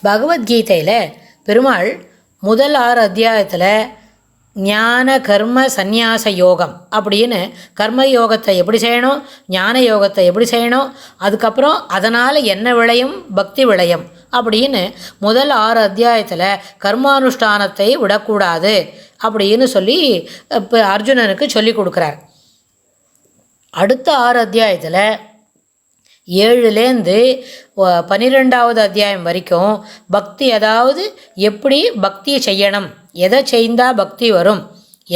பகவத்கீதையில் பெருமாள் முதல் 6 அத்தியாயத்தில் ஞான கர்ம சந்நியாச யோகம் அப்படின்னு கர்ம யோகத்தை எப்படி செய்யணும், ஞான யோகத்தை எப்படி செய்யணும், அதுக்கப்புறம் அதனால் என்ன விளையும், பக்தி விளையும் அப்படின்னு முதல் 6 அத்தியாயத்தில் கர்மானுஷ்டானத்தை விடக்கூடாது அப்படின்னு சொல்லி இப்போ அர்ஜுனனுக்கு சொல்லி கொடுக்குறார். அடுத்த 6 அத்தியாயத்தில் 7லேருந்து 12வது அத்தியாயம் வரைக்கும் பக்தி, அதாவது எப்படி பக்தியை செய்யணும், எதை செய்தால் பக்தி வரும்,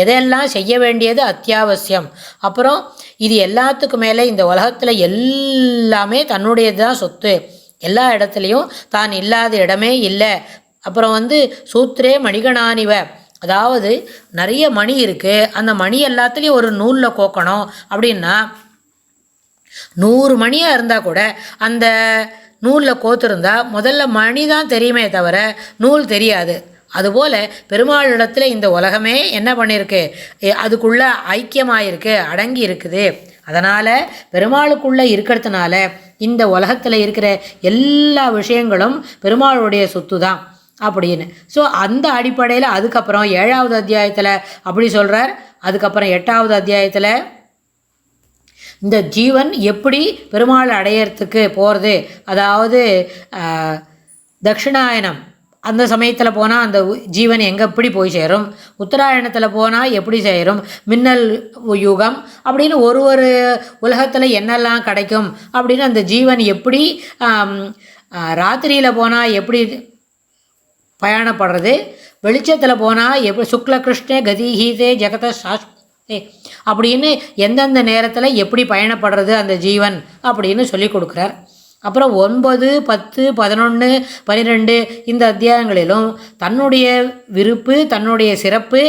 எதையெல்லாம் செய்ய வேண்டியது அத்தியாவசியம், அப்புறம் இது எல்லாத்துக்கும் மேலே இந்த உலகத்தில் எல்லாமே தன்னுடையது தான் சொத்து, எல்லா இடத்துலையும் தான் இல்லாத இடமே இல்லை, அப்புறம் சூத்திரே மணிகணானிவ, அதாவது நிறைய மணி இருக்குது, அந்த மணி எல்லாத்துலேயும் ஒரு நூலில் கோக்கணும் அப்படின்னா 100 மணியாக இருந்தால் கூட அந்த நூலில் கோத்திருந்தா முதல்ல மணி தான் தெரியுமே தவிர நூல் தெரியாது. அதுபோல் பெருமாளிடத்தில் இந்த உலகமே என்ன பண்ணியிருக்கு, அதுக்குள்ளே ஐக்கியமாயிருக்கு, அடங்கி இருக்குது. அதனால் பெருமாளுக்குள்ளே இருக்கிறதுனால இந்த உலகத்தில் இருக்கிற எல்லா விஷயங்களும் பெருமாளுடைய சொத்து தான் அப்படின்னு. ஸோ அந்த அடிப்படையில் அதுக்கப்புறம் 7வது அத்தியாயத்தில் அப்படி சொல்கிறார். அதுக்கப்புறம் 8வது அத்தியாயத்தில் இந்த ஜீவன் எப்படி பெருமாள் அடையறதுக்கு போகிறது, அதாவது தட்சிணாயனம் அந்த சமயத்தில் போனால் அந்த ஜீவன் எங்கே எப்படி போய் சேரும், உத்தராயணத்தில் போனால் எப்படி சேரும், மின்னல் யுகம் அப்படின்னு ஒரு உலகத்தில் என்னெல்லாம் கிடைக்கும் அப்படின்னு அந்த ஜீவன் எப்படி ராத்திரியில் போனால் எப்படி பயணப்படுறது, வெளிச்சத்தில் போனால் எப்படி சுக்லகிருஷ்ணே கதிஹீதே ஜெகத சாஸ்திரே அப்படின்னு எந்தெந்த நேரத்தில் எப்படி பயணப்படுறது அந்த ஜீவன் அப்படின்னு சொல்லி கொடுக்குறார். அப்புறம் 9, 10, 11, 12 இந்த அத்தியாயங்களிலும் தன்னுடைய விருப்பு, தன்னுடைய சிறப்பு,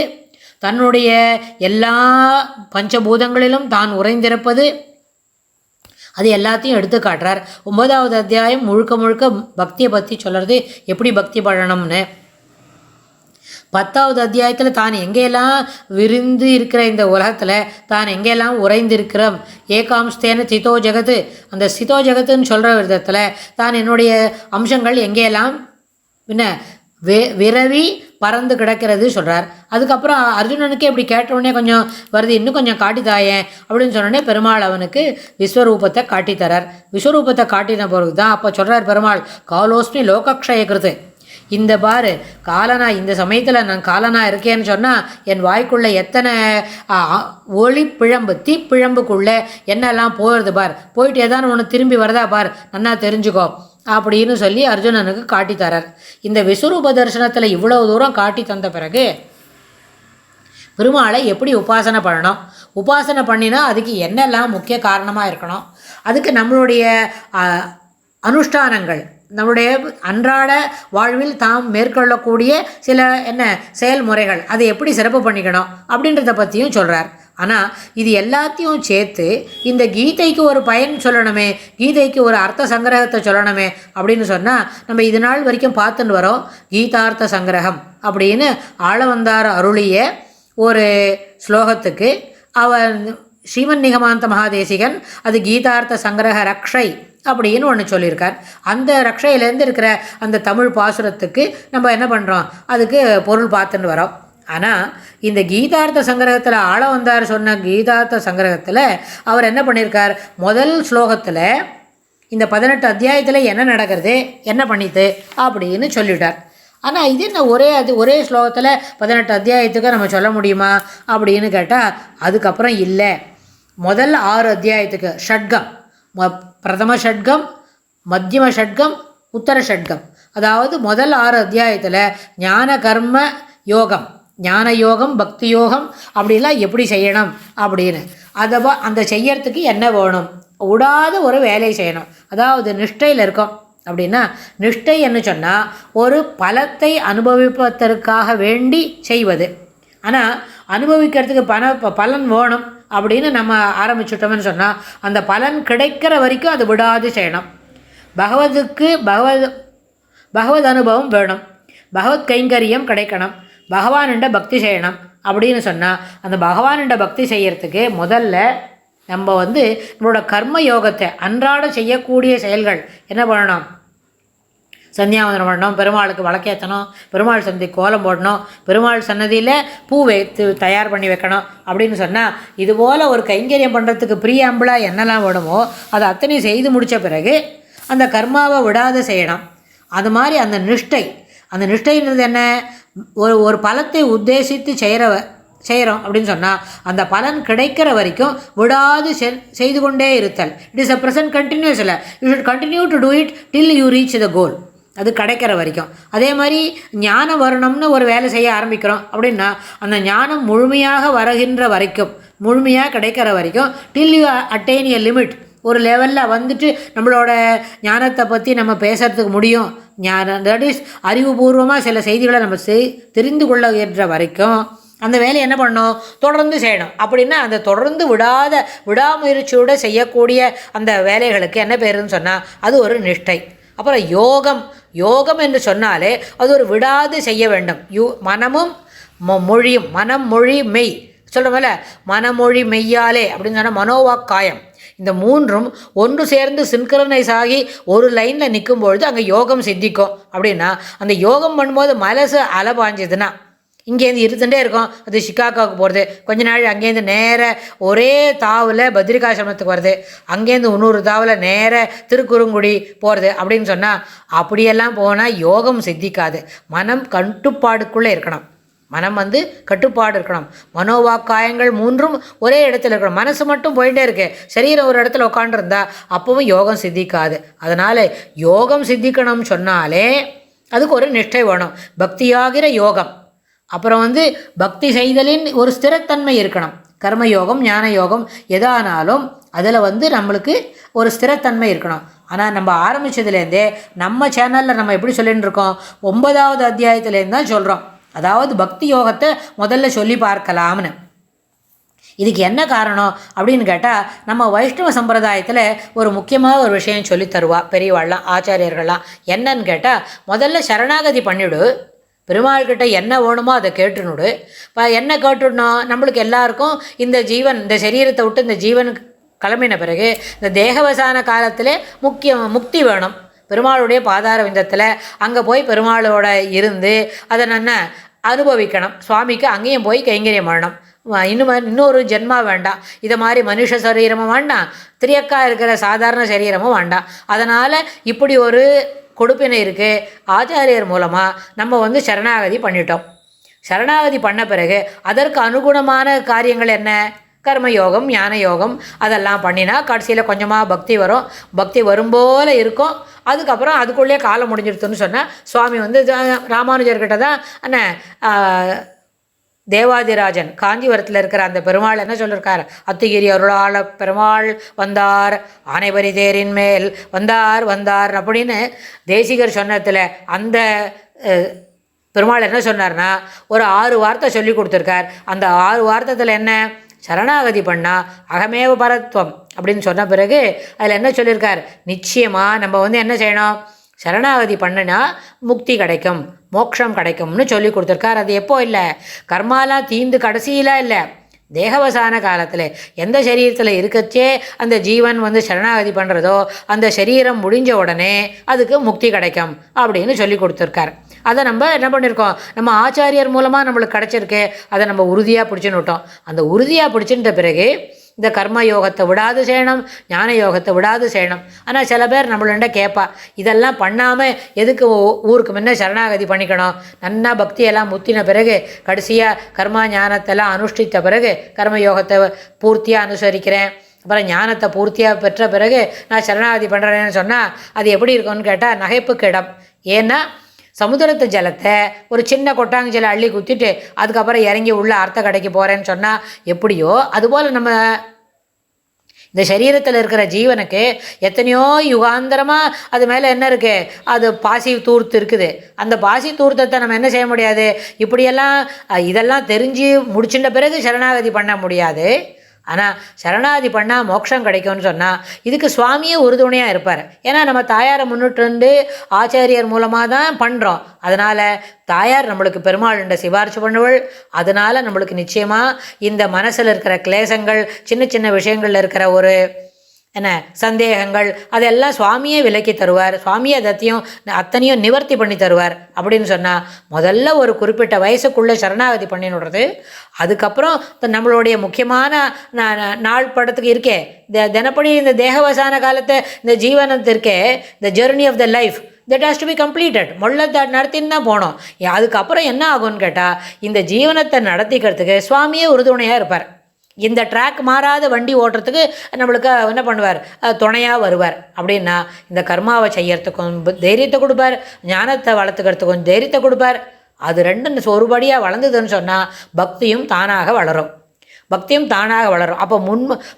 தன்னுடைய எல்லா பஞ்சபூதங்களிலும் தான் உறைந்திருப்பது, அது எல்லாத்தையும் எடுத்து காட்டுறார். 9வது அத்தியாயம் முழுக்க முழுக்க பக்தியை பற்றி சொல்கிறது, எப்படி பக்தி பண்ணணும்னு. 10வது அத்தியாயத்தில் தான் எங்கெல்லாம் விரிந்து இருக்கிற இந்த உலகத்தில் தான் எங்கெல்லாம் உறைந்திருக்கிறோம், ஏகாம்ஸ்தேன சிதோ ஜெகத்து, அந்த சிதோ ஜெகத்துன்னு சொல்கிற விதத்தில் தான் என்னுடைய அம்சங்கள் எங்கெல்லாம் விரவி பறந்து கிடக்கிறது சொல்கிறார். அதுக்கப்புறம் அர்ஜுனனுக்கே இப்படி கேட்டவுடனே கொஞ்சம் வருது, இன்னும் கொஞ்சம் காட்டித்தாயேன் அப்படின்னு சொன்னோடனே பெருமாள் அவனுக்கு விஸ்வரூபத்தை காட்டித்தரார். விஸ்வரூபத்தை காட்டின பிறகு தான் அப்போ சொல்கிறார் பெருமாள், காலோஸ்மி லோகக்ஷயக்கிறது, இந்த பாரு காலனா, இந்த சமயத்தில் நான் காலனா இருக்கேன்னு சொன்னால் என் வாய்க்குள்ளே எத்தனை ஒளி பிழம்பு, தீப்பிழம்புக்குள்ளே என்னெல்லாம் போகிறது பார், போயிட்டு ஏதானு ஒன்று திரும்பி வரதா பார், நன்னா தெரிஞ்சுக்கோ அப்படின்னு சொல்லி அர்ஜுனனுக்கு காட்டித்தரார். இந்த விஸ்வரூப தரிசனத்தில் இவ்வளவு தூரம் காட்டி தந்த பிறகு பெருமாளை எப்படி உபாசனை பண்ணணும், உபாசனை பண்ணினா அதுக்கு என்னெல்லாம் முக்கிய காரணமாக இருக்கணும், அதுக்கு நம்மளுடைய அனுஷ்டானங்கள், நம்முடைய அன்றாட வாழ்வில் தாம் மேற்கொள்ளக்கூடிய சில செயல்முறைகள், அதை எப்படி சிறப்பு பண்ணிக்கணும் அப்படின்றத பற்றியும் சொல்கிறார். ஆனால் இது எல்லாத்தையும் சேர்த்து இந்த கீதைக்கு ஒரு பயன் சொல்லணுமே, கீதைக்கு ஒரு அர்த்த சங்கிரகத்தை சொல்லணுமே அப்படின்னு சொன்னால் நம்ம இது நாள் வரைக்கும் பார்த்துட்டு வரோம். கீதார்த்த சங்கிரகம் அப்படின்னு ஆளவந்தார் அருளிய ஒரு ஸ்லோகத்துக்கு அவர் ஸ்ரீமன் நிகமாந்த மகாதேசிகன் அது கீதார்த்த சங்கிரக ரக்ஷை அப்படின்னு ஒன்று சொல்லியிருக்கார். அந்த ரக்ஷையிலேருந்து இருக்கிற அந்த தமிழ் பாசுரத்துக்கு நம்ம என்ன பண்ணுறோம், அதுக்கு பொருள் பார்த்துன்னு வரோம். ஆனால் இந்த கீதார்த்த சங்கிரகத்தில் ஆளவந்தார் சொன்ன கீதார்த்த சங்கிரகத்தில் அவர் என்ன பண்ணியிருக்கார், முதல் ஸ்லோகத்தில் இந்த 18 அத்தியாயத்தில் என்ன நடக்கிறது, என்ன பண்ணித்து அப்படின்னு சொல்லிட்டார். ஆனால் இது என்ன ஒரே ஸ்லோகத்தில் 18 அத்தியாயத்துக்கு நம்ம சொல்ல முடியுமா அப்படின்னு கேட்டால் அதுக்கப்புறம் இல்லை. முதல் 6 அத்தியாயத்துக்கு ஷட்கம், பிரதம ஷட்கம், மத்தியம ஷட்கம், உத்தர ஷட்கம், அதாவது முதல் 6 அத்தியாயத்தில் ஞான கர்ம யோகம், ஞான யோகம், பக்தி யோகம் அப்படிலாம் எப்படி செய்யணும் அப்படின்னு, அந்த செய்யறதுக்கு என்ன வேணும், விடாத ஒரு வேலையை செய்யணும். அதாவது நிஷ்டையில் இருக்கும் அப்படின்னா, நிஷ்டை என்ன சொன்னால் ஒரு பலத்தை அனுபவிப்பதற்காக வேண்டி செய்வது. ஆனால் அனுபவிக்கிறதுக்கு பலன் வேணும் அப்படின்னு நம்ம ஆரம்பிச்சுட்டோம்னு சொன்னால் அந்த பலன் கிடைக்கிற வரைக்கும் அது விடாது செய்யணும். பகவத் அனுபவம் வேணும், பகவத் கைங்கரியம் கிடைக்கணும், பகவான்கிட்ட பக்தி செய்யணும் அப்படின்னு சொன்னால் அந்த பகவான்கிட்ட பக்தி செய்யறதுக்கு முதல்ல நம்ம நம்மளோட கர்ம யோகத்தை, அன்றாட செய்யக்கூடிய செயல்கள் என்ன பண்ணணும், சந்தியாவந்தனம் பண்ணணும், பெருமாளுக்கு வழக்கேற்றணும், பெருமாள் சந்தி கோலம் போடணும், பெருமாள் சன்னதியில் பூ வைத்து தயார் பண்ணி வைக்கணும் அப்படின்னு சொன்னால், இதுபோல் ஒரு கைங்கரியம் பண்ணுறதுக்கு ப்ரீஆம்பிளாக என்னெல்லாம் வேணுமோ அதை அத்தனை செய்து முடித்த பிறகு அந்த கர்மாவை விடாத செய்யணும். அது மாதிரி அந்த நிஷ்டைன்றது என்ன, ஒரு பலத்தை உத்தேசித்து செய்கிறோம் அப்படின்னு சொன்னால் அந்த பலன் கிடைக்கிற வரைக்கும் விடாது செய்து கொண்டே இருத்தல். It is a present continuous. இல்லை, you should continue to do it till you reach the goal. அது கிடைக்கிற வரைக்கும். அதே மாதிரி ஞானம் வரணும்னு ஒரு வேலை செய்ய ஆரம்பிக்கிறோம் அப்படின்னா அந்த ஞானம் முழுமையாக வருகின்ற வரைக்கும், முழுமையாக கிடைக்கிற வரைக்கும், டில் யூ அட்டைன் எ லிமிட், ஒரு லெவலில் வந்துட்டு நம்மளோட ஞானத்தை பற்றி நம்ம பேசுகிறதுக்கு முடியும். ஞானம் தட் இஸ் அறிவுபூர்வமாக சில செய்திகளை நம்ம தெரிந்து கொள்ளுகின்ற வரைக்கும் அந்த வேலையை என்ன பண்ணணும், தொடர்ந்து செய்யணும். அப்படின்னா அந்த தொடர்ந்து விடாமுயற்சியோடு செய்யக்கூடிய அந்த வேலைகளுக்கு என்ன பேருன்னு சொன்னால் அது ஒரு நிஷ்டை. அப்புறம் யோகம் என்று சொன்னாலே அது ஒரு விடாது செய்ய வேண்டும். மனமும் மொழியும், மனம் மொழி மெய் சொல்கிறோம்ல, மனமொழி மெய்யாலே அப்படின்னு சொன்னால் மனோவாக்காயம், இந்த மூன்றும் ஒன்று சேர்ந்து சின்க்ரனைஸ் ஆகி ஒரு லைனில் நிற்கும்பொழுது அங்கே யோகம் சித்திக்கும். அப்படின்னா அந்த யோகம் பண்ணும்போது மனசு அலபாஞ்சதுன்னா இங்கேருந்து இருந்துகிட்டே இருக்கும். அது சிக்காகோவுக்கு போகிறது, கொஞ்ச நாள் அங்கேருந்து நேர ஒரே தாவில் பத்ரிகாசிரமத்துக்கு வருது, அங்கேருந்து இன்னொரு தாவில் நேர திருக்குறுங்குடி போகிறது அப்படின்னு சொன்னால் அப்படியெல்லாம் போனால் யோகம் சித்திக்காது. மனம் கட்டுப்பாடுக்குள்ளே இருக்கணும். மனம் கட்டுப்பாடு இருக்கணும். மனோவாக்காயங்கள் மூன்றும் ஒரே இடத்துல இருக்கணும். மனசு மட்டும் போயிட்டே இருக்கு, சரீரம் ஒரு இடத்துல உட்காண்டிருந்தா அப்பவும் யோகம் சித்திக்காது. அதனால் யோகம் சித்திக்கணும்னு சொன்னாலே அதுக்கு ஒரு நிஷ்டை வேணும், பக்தியாகிற யோகம். அப்புறம் பக்தி செய்தலின் ஒரு ஸ்திரத்தன்மை இருக்கணும். கர்மயோகம் ஞான யோகம் எதானாலும் அதில் நம்மளுக்கு ஒரு ஸ்திரத்தன்மை இருக்கணும். ஆனால் நம்ம ஆரம்பித்ததுலேருந்தே நம்ம சேனலில் நம்ம எப்படி சொல்லிட்டு இருக்கோம், 9வது அத்தியாயத்துலேருந்து தான் சொல்கிறோம். அதாவது பக்தி யோகத்தை முதல்ல சொல்லி பார்க்கலாம்னு. இதுக்கு என்ன காரணம் அப்படின்னு கேட்டால், நம்ம வைஷ்ணவ சம்பிரதாயத்தில் ஒரு முக்கியமான ஒரு விஷயம் சொல்லி தருவா பெரியவாள்லாம், ஆச்சாரியர்கள்லாம். என்னன்னு கேட்டால், முதல்ல சரணாகதி பண்ணிவிடு, பெருமாள்கிட்ட என்ன வேணுமோ அதை கேட்டுனுடு. இப்போ என்ன கேட்டுடணும், நம்மளுக்கு எல்லாருக்கும் இந்த சரீரத்தை விட்டு இந்த ஜீவனுக்கு கிளம்பின பிறகு இந்த தேகவசான காலத்தில் முக்தி வேணும். பெருமாளுடைய பாதார விந்தத்தில் அங்கே போய் பெருமாளோட இருந்து அதை நான் அனுபவிக்கணும். சுவாமிக்கு அங்கேயும் போய் கைங்கரியம் பண்ணணும். இன்னொரு ஜென்மா வேண்டாம், இதை மாதிரி மனுஷ சரீரமும் வேண்டாம், திரியக்கா இருக்கிற சாதாரண சரீரமும் வேண்டாம். அதனால் இப்படி ஒரு கொடுப்பினை இருக்குது. ஆச்சாரியர் மூலமாக நம்ம சரணாகதி பண்ணிட்டோம். சரணாகதி பண்ண பிறகு அதற்கு அனுகுணமான காரியங்கள் என்ன, கர்மயோகம் ஞான யோகம் அதெல்லாம் பண்ணினா கடைசியில் கொஞ்சமாக பக்தி வரும். பக்தி வரும்போல இருக்கும். அதுக்கப்புறம் அதுக்குள்ளே காலம் முடிஞ்சிடுத்துன்னு சொன்னால் சுவாமி ராமானுஜர்கிட்ட தான் தேவாதிராஜன் காஞ்சிபுரத்தில் இருக்கிற அந்த பெருமாள் என்ன சொல்லியிருக்கார், அத்திகிரி அருளாள பெருமாள் வந்தார் ஆனைபரி தேரின் மேல் வந்தார் அப்படின்னு தேசிகர் சொன்னதில் அந்த பெருமாள் என்ன சொன்னார்னா ஒரு 6 வார்த்தை சொல்லி கொடுத்துருக்கார். அந்த 6 வார்த்தத்தில் என்ன, சரணாகதி பண்ணால் அகமேவ பரத்வம் அப்படின்னு சொன்ன பிறகு அதில் என்ன சொல்லியிருக்கார், நிச்சயமாக நம்ம என்ன செய்யணும், சரணாகதி பண்ணினா முக்தி கிடைக்கும், மோட்சம் கிடைக்கும்னு சொல்லி கொடுத்துருக்கார். அது எப்போ இல்லை, கர்மாலாம் தீந்து கடைசியில் இல்லை, தேகவசான காலத்தில் எந்த சரீரத்தில் இருக்கச்சே அந்த ஜீவன் சரணாகதி பண்ணுறதோ அந்த சரீரம் முடிஞ்ச உடனே அதுக்கு முக்தி கிடைக்கும் அப்படின்னு சொல்லி கொடுத்துருக்கார். அதை நம்ம என்ன பண்ணியிருக்கோம், நம்ம ஆச்சாரியர் மூலமாக நம்மளுக்கு கிடச்சிருக்கு. அதை நம்ம உறுதியாக பிடிச்சுன்னு விட்டோம். அந்த உறுதியாக பிடிச்சின்ற பிறகு இந்த கர்ம யோகத்தை விடாது செய்யணும், ஞான யோகத்தை விடாது செய்யணும். ஆனால் சில பேர் நம்மள்ட கேட்பா, இதெல்லாம் பண்ணாமல் எதுக்கு ஊருக்கு முன்ன சரணாகதி பண்ணிக்கணும், நன்னா பக்தியெல்லாம் முத்தின பிறகு கடைசியாக கர்மா ஞானத்தெல்லாம் அனுஷ்டித்த பிறகு கர்மயோகத்தை பூர்த்தியாக அனுசரிக்கிறேன், அப்புறம் ஞானத்தை பூர்த்தியாக பெற்ற பிறகு நான் சரணாகதி பண்ணுறேன்னு சொன்னால் அது எப்படி இருக்கும்னு கேட்டால் நகைப்புக்கு இடம். ஏன்னா சமுத்திரத்து ஜலத்தை ஒரு சின்ன கொட்டாங்கஜலை அள்ளி குத்திட்டு அதுக்கப்புறம் இறங்கி உள்ள அர்த்த கடைக்கு போகிறேன்னு சொன்னால் எப்படியோ அதுபோல் நம்ம இந்த சரீரத்தில் இருக்கிற ஜீவனுக்கு எத்தனையோ யுகாந்தரமாக அது மேலே என்ன இருக்குது, அது பாசி தூர்த்து இருக்குது. அந்த பாசி தூர்த்தத்தை நம்ம என்ன செய்ய முடியாது, இப்படியெல்லாம் இதெல்லாம் தெரிஞ்சு முடிச்சுட்ட பிறகு சரணாகதி பண்ண முடியாது. ஆனால் சரணாகதி பண்ணால் மோட்சம் கிடைக்கும்னு சொன்னால் இதுக்கு சுவாமியே உறுதுணையாக இருப்பார். ஏன்னா நம்ம தாயாரை முன்னிட்டு ஆச்சாரியர் மூலமாக தான் பண்ணுறோம். அதனால் தாயார் நம்மளுக்கு பெருமாள்ன்ற சிபாரிசு பண்ணுவள். அதனால் நம்மளுக்கு நிச்சயமாக இந்த மனசில் இருக்கிற கிளேசங்கள், சின்ன சின்ன விஷயங்களில் இருக்கிற ஒரு என்ன சந்தேகங்கள் அதெல்லாம் சுவாமியே விலக்கி தருவார், சுவாமியே அத்தனையும் நிவர்த்தி பண்ணி தருவார். அப்படின்னு சொன்னால் முதல்ல ஒரு குறிப்பிட்ட வயசுக்குள்ளே சரணாகதி பண்ணிடுறது. அதுக்கப்புறம் நம்மளுடைய முக்கியமான நாள் படத்துக்கு இருக்கே தினப்படி இந்த தேகவசான காலத்தை இந்த ஜீவனத்திற்கே இந்த journey of the life that has to be completed நடத்தின்னு தான் போனோம். அதுக்கப்புறம் என்ன ஆகும்னு கேட்டால் இந்த ஜீவனத்தை நடத்திக்கிறதுக்கு சுவாமியே உறுதுணையாக இருப்பார். இந்த ட்ராக் மாறாத வண்டி ஓட்டுறதுக்கு நம்மளுக்கு என்ன பண்ணுவார், துணையாக வருவார். அப்படின்னா இந்த கர்மாவை செய்யறதுக்கும் தைரியத்தை கொடுப்பார், ஞானத்தை வளர்த்துக்கிறதுக்கும் தைரியத்தை கொடுப்பார். அது ரெண்டும் ஒருபடியாக வளர்ந்ததுன்னு சொன்னால் பக்தியும் தானாக வளரும். அப்போ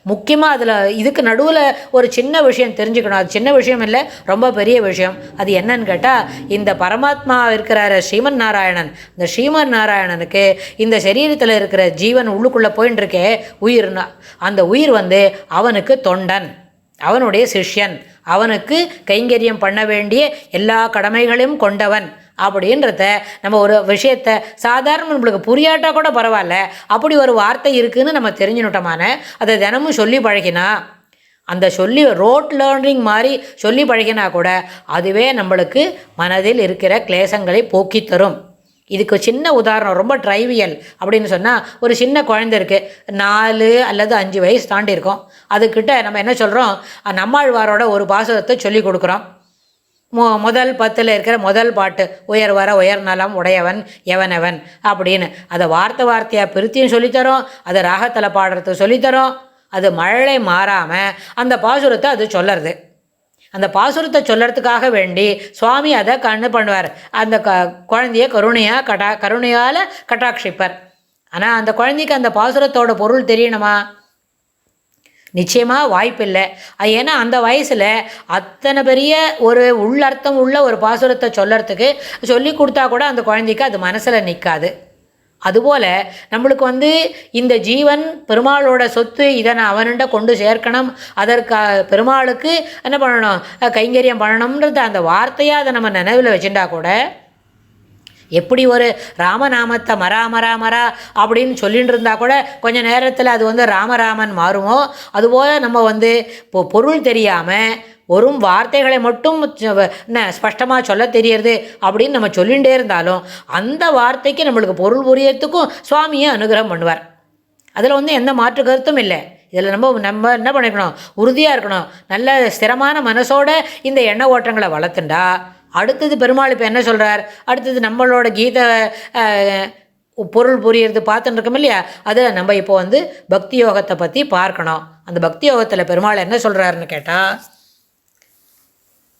முக்கியமாக அதில் இதுக்கு நடுவில் ஒரு சின்ன விஷயம் தெரிஞ்சுக்கணும். அது சின்ன விஷயம் இல்லை, ரொம்ப பெரிய விஷயம். அது என்னன்னு கேட்டால் இந்த பரமாத்மா இருக்கிற ஸ்ரீமன் நாராயணன், இந்த ஸ்ரீமன் நாராயணனுக்கு இந்த சரீரத்தில் இருக்கிற ஜீவன் உள்ளுக்குள்ளே போயின்னு இருக்கே உயிர்னா, அந்த உயிர் அவனுக்கு தொண்டன், அவனுடைய சிஷ்யன், அவனுக்கு கைங்கரியம் பண்ண வேண்டிய எல்லா கடமைகளையும் கொண்டவன் அப்படின்றத நம்ம ஒரு விஷயத்தை சாதாரண நம்மளுக்கு புரியாட்டா கூட பரவாயில்ல, அப்படி ஒரு வார்த்தை இருக்குதுன்னு நம்ம தெரிஞ்சுனுட்டோமான அதை தினமும் சொல்லி பழகினா, அந்த சொல்லி ரோட் லேர்னிங் மாதிரி சொல்லி பழகினா கூட அதுவே நம்மளுக்கு மனதில் இருக்கிற கிளேசங்களை போக்கி தரும். இதுக்கு சின்ன உதாரணம், ரொம்ப ட்ரைவியல் அப்படின்னு சொன்னால், ஒரு சின்ன குழந்தை இருக்குது, 4 அல்லது 5 வயசு தாண்டி இருக்கும். அதுக்கிட்ட நம்ம என்ன சொல்கிறோம், நம்மாழ்வாரோட ஒரு பாசுரத்தை சொல்லி கொடுக்குறோம். முதல் 10 இருக்கிற முதல் பாட்டு, உயர் வர உயர் நலம் உடையவன் எவனவன் அப்படின்னு அதை வார்த்தையாக பிரித்தியும் சொல்லித்தரோம், அதை ராகத்தில் பாடுறதுக்கு சொல்லித்தரோம். அது மழை மாறாமல் அந்த பாசுரத்தை அது சொல்லறது. அந்த பாசுரத்தை சொல்லறதுக்காக வேண்டி சுவாமி அதை கண்ணு பண்ணுவார், அந்த குழந்தைய கருணையால் கட்டாட்சிப்பார். ஆனால் அந்த குழந்தைக்கு அந்த பாசுரத்தோட பொருள் தெரியணுமா? நிச்சயமாக வாய்ப்பில்லை. ஏன்னா அந்த வயசில் அத்தனை பெரிய ஒரு உள்ளர்த்தம் உள்ள ஒரு பாசுரத்தை சொல்லி கொடுத்தா கூட அந்த குழந்தைக்கு அது மனசில் நிற்காது. அதுபோல் நம்மளுக்கு இந்த ஜீவன் பெருமாளோட சொத்து, இதை நான் அவன்கிட்ட கொண்டு சேர்க்கணும், அதற்கு பெருமாளுக்கு என்ன பண்ணணும், கைங்கரியம் பண்ணணும்ன்றது அந்த வார்த்தையாக அதை நம்ம நினைவில் வச்சுட்டா கூட, எப்படி ஒரு ராமநாமத்தை மரா அப்படின்னு சொல்லிட்டு இருந்தால் கூட கொஞ்சம் நேரத்தில் அது ராமராமன் மாறுமோ, அதுபோல் நம்ம பொருள் தெரியாமல் வெறும் வார்த்தைகளை மட்டும் ஸ்பஷ்டமாக சொல்ல தெரியறது அப்படின்னு நம்ம சொல்லிகிட்டே இருந்தாலும் அந்த வார்த்தைக்கு நம்மளுக்கு பொருள் புரியறதுக்கும் சுவாமியை அனுகிரகம் பண்ணுவார். அதில் எந்த மாற்று கருத்தும் இல்லை. இதில் நம்ம என்ன பண்ணிக்கணும், உறுதியாக இருக்கணும். நல்ல ஸ்திரமான மனசோட இந்த எண்ண ஓட்டங்களை வளர்த்துண்டா அடுத்தது பெருமாள் இப்போ என்ன சொல்கிறார், அடுத்தது நம்மளோட கீதை பொருள் புரியறது பார்த்துட்டு இருக்கோம் இல்லையா, அதில் நம்ம இப்போ பக்தி யோகத்தை பற்றி பார்க்கணும். அந்த பக்தி யோகத்தில் பெருமாள் என்ன சொல்கிறாருன்னு கேட்டால்,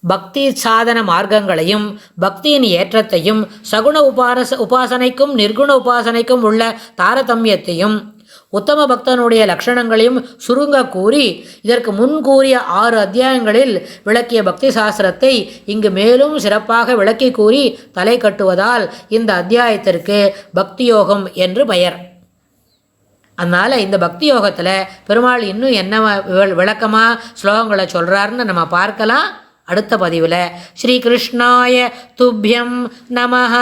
பக்தி சாதன மார்க்கங்களையும் பக்தியின் ஏற்றத்தையும் சகுண உபாசனைக்கும் நிர்குண உபாசனைக்கும் உள்ள தாரதமியத்தையும் உத்தம பக்தனுடைய லட்சணங்களையும் சுருங்க கூறி இதற்கு முன் கூறிய 6 அத்தியாயங்களில் விளக்கிய பக்தி சாஸ்திரத்தை இங்கு மேலும் சிறப்பாக விளக்கி கூறி தலை கட்டுவதால் இந்த அத்தியாயத்திற்கு பக்தி யோகம் என்று பெயர். அதனால் இந்த பக்தி யோகத்தில் பெருமாள் இன்னும் என்ன விளக்கமாக ஸ்லோகங்களை சொல்கிறாருன்னு நம்ம பார்க்கலாம் அடுத்த பதிவில். ஸ்ரீ கிருஷ்ணாய துப்யம் நமஹ.